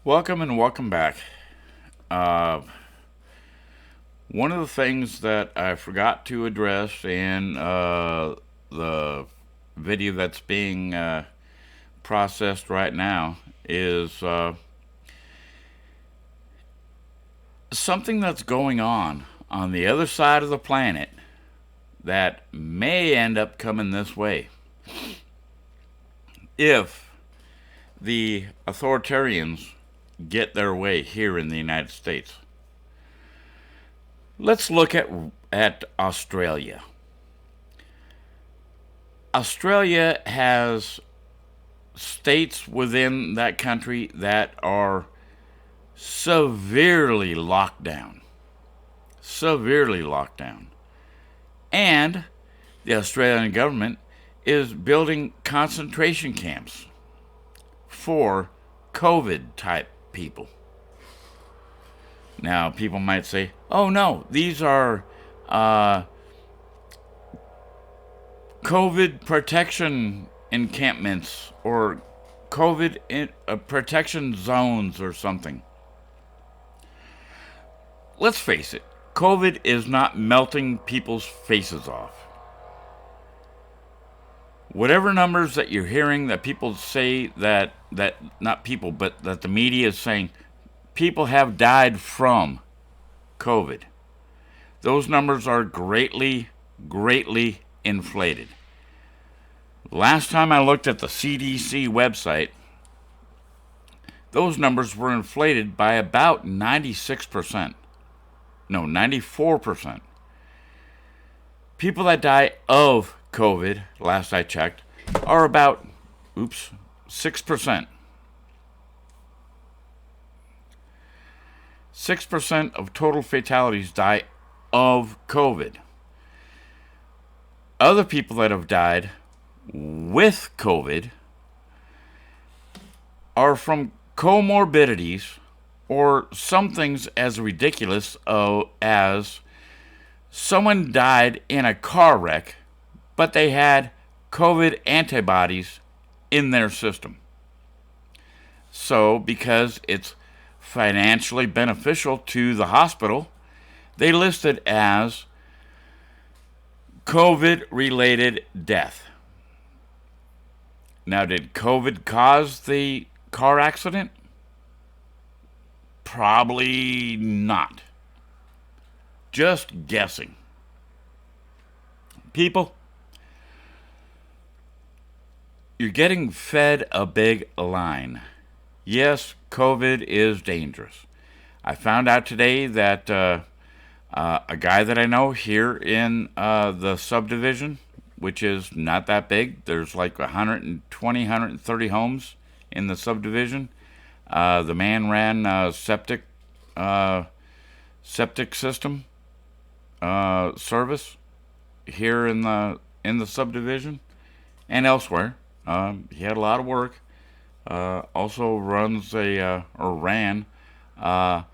Welcome and welcome back. Uh, One of the things that I forgot to address in the video that's being processed right now is something that's going on the other side of the planet that may end up coming this way if the authoritarians get their way here in the United States. Let's look at Australia. Australia has states within that country that are severely locked down. Severely locked down. And the Australian government is building concentration camps for COVID type people. Now, people might say, oh no, these are COVID protection encampments or protection zones or something. Let's face it, COVID is not melting people's faces off. Whatever numbers that you're hearing that people say that not people, but that the media is saying people have died from COVID. Those numbers are greatly inflated. Last time I looked at the CDC website, those numbers were inflated by about 96%. No, 94%. People that die of COVID, last I checked, are about 6%. 6% of total fatalities die of COVID. Other people that have died with COVID are from comorbidities or some things as ridiculous as someone died in a car wreck, but they had COVID antibodies in their system. So, because it's financially beneficial to the hospital, they list it as COVID-related death. Now, did COVID cause the car accident? Probably not. Just guessing. People, you're getting fed a big line. Yes, COVID is dangerous. I found out today that a guy that I know here in the subdivision, which is not that big, there's like 120, 130 homes in the subdivision. The man ran a septic system service here in the subdivision and elsewhere. He had a lot of work. Also runs or ran a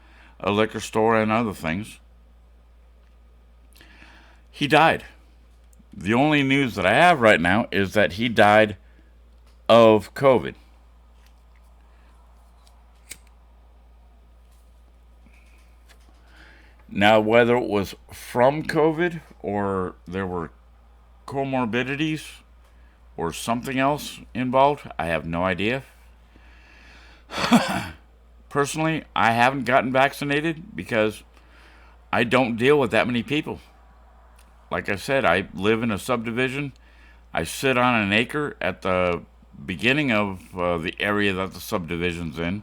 liquor store and other things. He died. The only news that I have right now is that he died of COVID. Now, whether it was from COVID or there were comorbidities or something else involved, I have no idea. Personally, I haven't gotten vaccinated because I don't deal with that many people. Like I said, I live in a subdivision. I sit on an acre at the beginning of the area that the subdivision's in.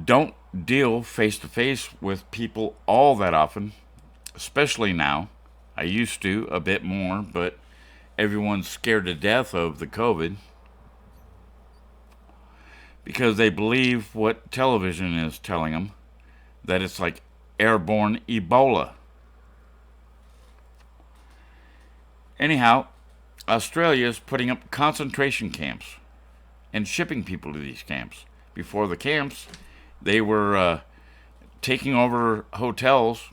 Don't deal face to face with people all that often, especially now. I used to a bit more, but everyone's scared to death of the COVID because they believe what television is telling them, that it's like airborne Ebola. Anyhow, Australia is putting up concentration camps and shipping people to these camps. Before the camps, they were taking over hotels,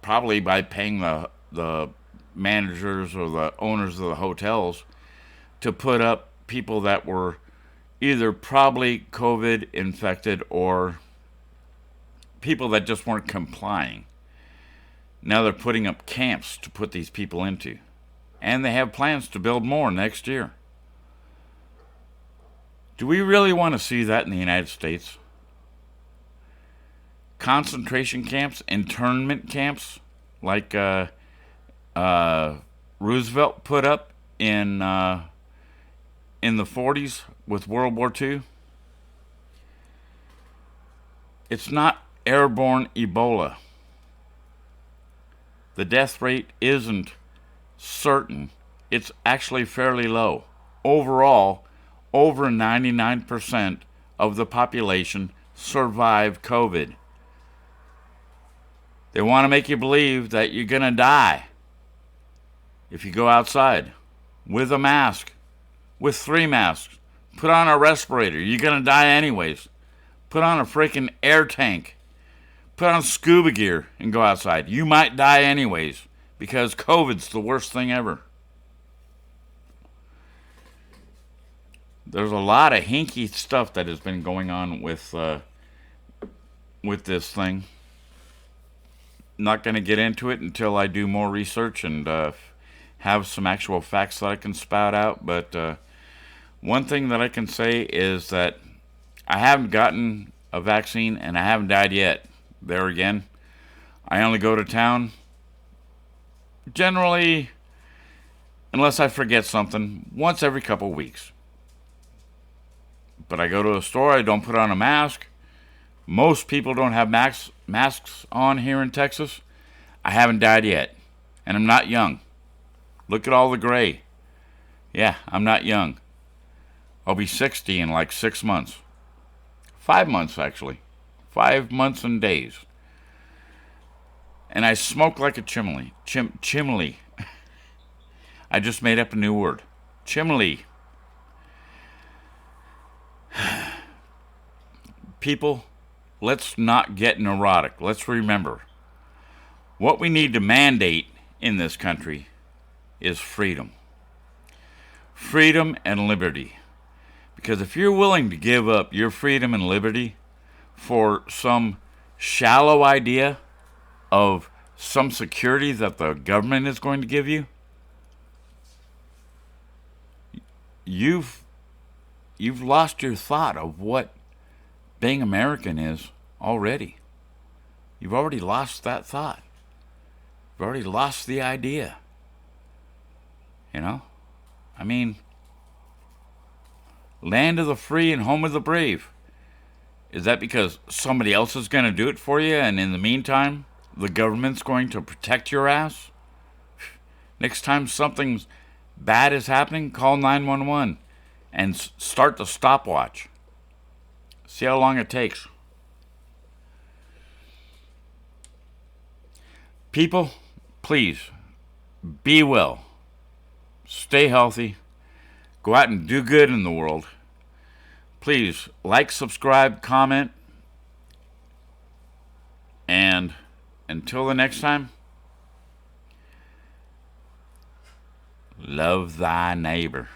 probably by paying the managers or the owners of the hotels to put up people that were either probably COVID infected or people that just weren't complying. Now they're putting up camps to put these people into. And they have plans to build more next year. Do we really want to see that in the United States? Concentration camps, internment camps, like Roosevelt put up in the 40s with World War II. It's not airborne Ebola. The death rate isn't certain. It's actually fairly low. Overall, over 99% of the population survive COVID. They want to make you believe that you're going to die if you go outside with a mask, with 3 masks. Put on a respirator. You're going to die anyways. Put on a freaking air tank. Put on scuba gear and go outside. You might die anyways because COVID's the worst thing ever. There's a lot of hinky stuff that has been going on with this thing. Not going to get into it until I do more research and have some actual facts that I can spout out. But one thing that I can say is that I haven't gotten a vaccine and I haven't died yet. There again, I only go to town generally, unless I forget something, once every couple weeks. But I go to a store, I don't put on a mask. Most people don't have masks on here in Texas. I haven't died yet, and I'm not young. Look at all the gray. Yeah, I'm not young. I'll be 60 in like 6 months. 5 months, actually. 5 months and days. And I smoke like a chimney. Chimney. I just made up a new word. Chimney. People, let's not get neurotic. Let's remember, what we need to mandate in this country is freedom. Freedom and liberty. Because if you're willing to give up your freedom and liberty for some shallow idea of some security that the government is going to give you, you've lost your thought of what being American is already. You've already lost that thought. You've already lost the idea. You know? I mean, land of the free and home of the brave. Is that because somebody else is going to do it for you, and in the meantime, the government's going to protect your ass? Next time something bad is happening, call 911 and start the stopwatch. See how long it takes. People, please, be well. Stay healthy. Go out and do good in the world. Please like, subscribe, comment. And until the next time, love thy neighbor.